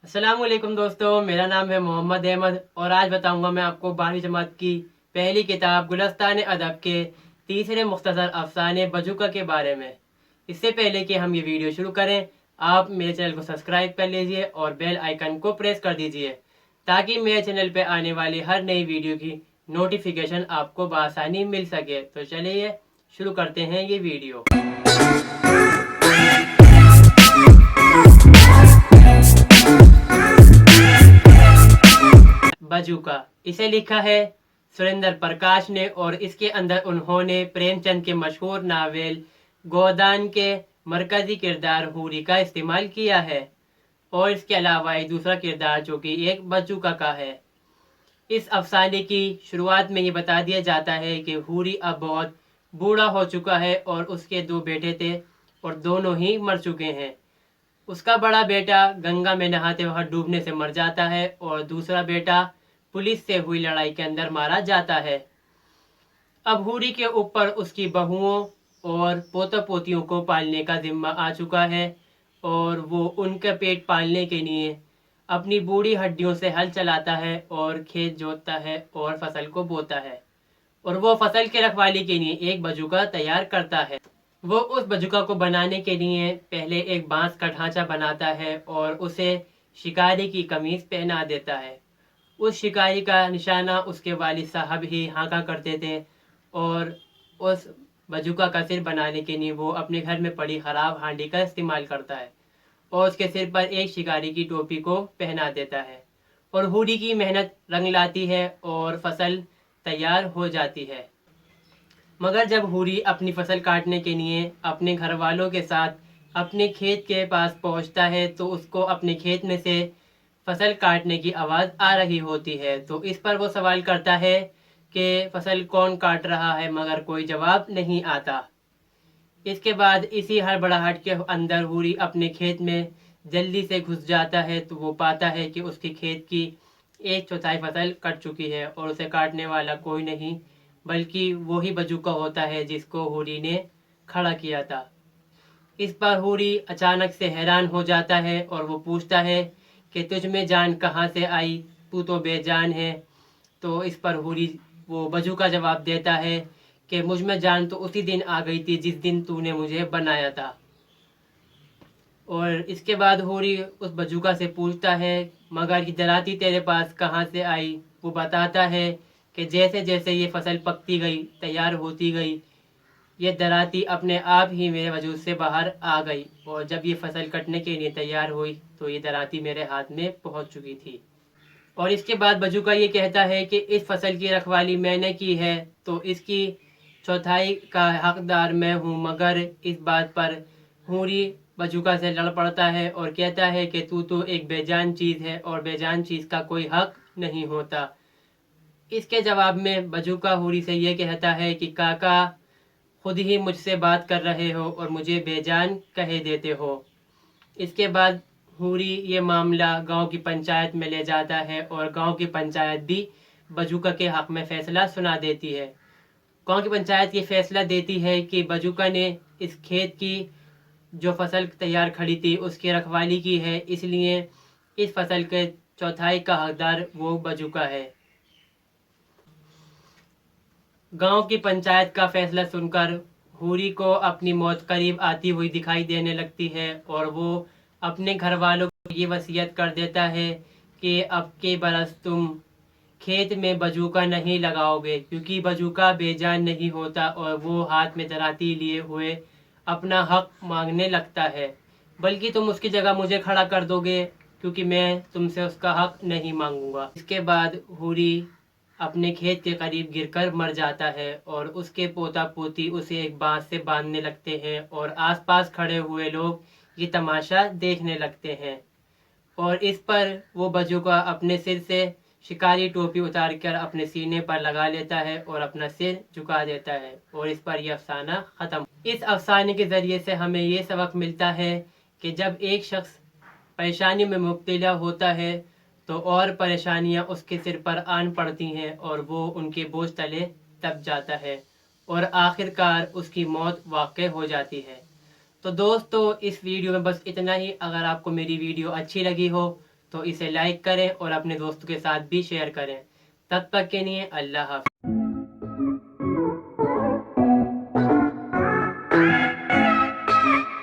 अस्सलाम वालेकुम दोस्तों, मेरा नाम है मोहम्मद अहमद और आज बताऊंगा मैं आपको 12वीं जमात की पहली किताब गुलस्तान अदब के तीसरे मुख्तसर अफसाने बजूका के बारे में। इससे पहले कि हम ये वीडियो शुरू करें, आप मेरे चैनल को सब्सक्राइब कर लीजिए और बेल आइकन को प्रेस कर दीजिए ताकि मेरे चैनल पे आने वाली हर नई वीडियो की नोटिफिकेशन आपको बआसानी मिल सके। तो चलिए शुरू करते हैं ये वीडियो। बजूका इसे लिखा है सुरेंद्र प्रकाश ने और इसके अंदर उन्होंने प्रेमचंद के मशहूर नावल गोदान के मरकजी किरदार हूरी का इस्तेमाल किया है और इसके अलावा एक दूसरा किरदार जो कि एक बजूका का है। इस अफसाने की शुरुआत में ये बता दिया जाता है कि हूरी अब बहुत बूढ़ा हो चुका है और उसके दो बेटे थे और दोनों ही मर चुके हैं। उसका बड़ा बेटा गंगा में नहाते वक्त डूबने से मर जाता है और दूसरा बेटा पुलिस से हुई लड़ाई के अंदर मारा जाता है। अब हूरी के ऊपर उसकी बहुओं और पोता पोतियों को पालने का जिम्मा आ चुका है और वो उनका पेट पालने के लिए अपनी बूढ़ी हड्डियों से हल चलाता है और खेत जोतता है और फसल को बोता है और वो फसल के रखवाली के लिए एक बजूका तैयार करता है। वो उस बजूका को बनाने के लिए पहले एक बांस का ढांचा बनाता है और उसे शिकारी की कमीज पहना देता है। उस शिकारी का निशाना उसके वालिद साहब ही हाँका करते थे और उस बजूका का सिर बनाने के लिए वो अपने घर में पड़ी खराब हांडी का इस्तेमाल करता है और उसके सिर पर एक शिकारी की टोपी को पहना देता है और हूरी की मेहनत रंग लाती है और फसल तैयार हो जाती है। मगर जब हूरी अपनी फसल काटने के लिए अपने घर वालों के साथ अपने खेत के पास पहुंचता है तो उसको अपने खेत में से फसल काटने की आवाज़ आ रही होती है। तो इस पर वो सवाल करता है कि फसल कौन काट रहा है, मगर कोई जवाब नहीं आता। इसके बाद इसी हड़बड़ाहट के अंदर हूरी अपने खेत में जल्दी से घुस जाता है तो वो पाता है कि उसके खेत की एक चौथाई फसल कट चुकी है और उसे काटने वाला कोई नहीं बल्कि वो ही बजूका होता है जिसको हूरी ने खड़ा किया था। इस पर हूरी अचानक से हैरान हो जाता है और वो पूछता है कि तुझ में जान कहाँ से आई, तू तो बेजान है। तो इस पर हूरी वो बजूका जवाब देता है कि मुझ में जान तो उसी दिन आ गई थी जिस दिन तूने मुझे बनाया था। और इसके बाद हूरी उस बजूका से पूछता है मगर ये दराती तेरे पास कहाँ से आई। वो बताता है कि जैसे जैसे ये फसल पकती गई, तैयार होती गई, ये दराती अपने आप ही मेरे वजूद से बाहर आ गई और जब ये फसल कटने के लिए तैयार हुई तो ये दराती मेरे हाथ में पहुंच चुकी थी। और इसके बाद बजूका ये कहता है कि इस फसल की रखवाली मैंने की है तो इसकी चौथाई का हकदार मैं हूँ। मगर इस बात पर हूरी बजूका से लड़ पड़ता है और कहता है कि तू तो एक बेजान चीज़ है और बेजान चीज़ का कोई हक नहीं होता। इसके जवाब में बजूका हूरी से ये कहता है कि काका खुद ही मुझसे बात कर रहे हो और मुझे बेजान कहे देते हो। इसके बाद हूरी ये मामला गांव की पंचायत में ले जाता है और गांव की पंचायत भी बजूका के हक में फैसला सुना देती है। गांव की पंचायत ये फैसला देती है कि बजूका ने इस खेत की जो फसल तैयार खड़ी थी उसकी रखवाली की है, इसलिए इस फसल के चौथाई का हकदार वो बजूका है। गांव की पंचायत का फैसला सुनकर हूरी को अपनी मौत करीब आती हुई दिखाई देने लगती है और वो अपने घर वालों को ये वसीयत कर देता है कि अब के बरस तुम खेत में बजूका नहीं लगाओगे क्योंकि बजूका बेजान नहीं होता और वो हाथ में दराती लिए हुए अपना हक मांगने लगता है, बल्कि तुम उसकी जगह मुझे खड़ा कर दोगे क्योंकि मैं तुमसे उसका हक नहीं मांगूंगा। इसके बाद हूरी अपने खेत के करीब गिरकर मर जाता है और उसके पोता पोती उसे एक बांस से बांधने लगते हैं और आसपास खड़े हुए लोग ये तमाशा देखने लगते हैं। और इस पर वो बजूका अपने सिर से शिकारी टोपी उतार कर अपने सीने पर लगा लेता है और अपना सिर झुका देता है और इस पर यह अफसाना ख़त्म। इस अफसाने के ज़रिए से हमें ये सबक मिलता है कि जब एक शख्स परेशानी में मुब्तला होता है तो और परेशानियां उसके सिर पर आन पड़ती हैं और वो उनके बोझ तले दब जाता है और आखिरकार उसकी मौत वाक़ई हो जाती है। तो दोस्तों इस वीडियो में बस इतना ही। अगर आपको मेरी वीडियो अच्छी लगी हो تو اسے لائک کریں اور اپنے دوستوں کے ساتھ بھی شیئر کریں. تب تک کے لیے اللہ حافظ.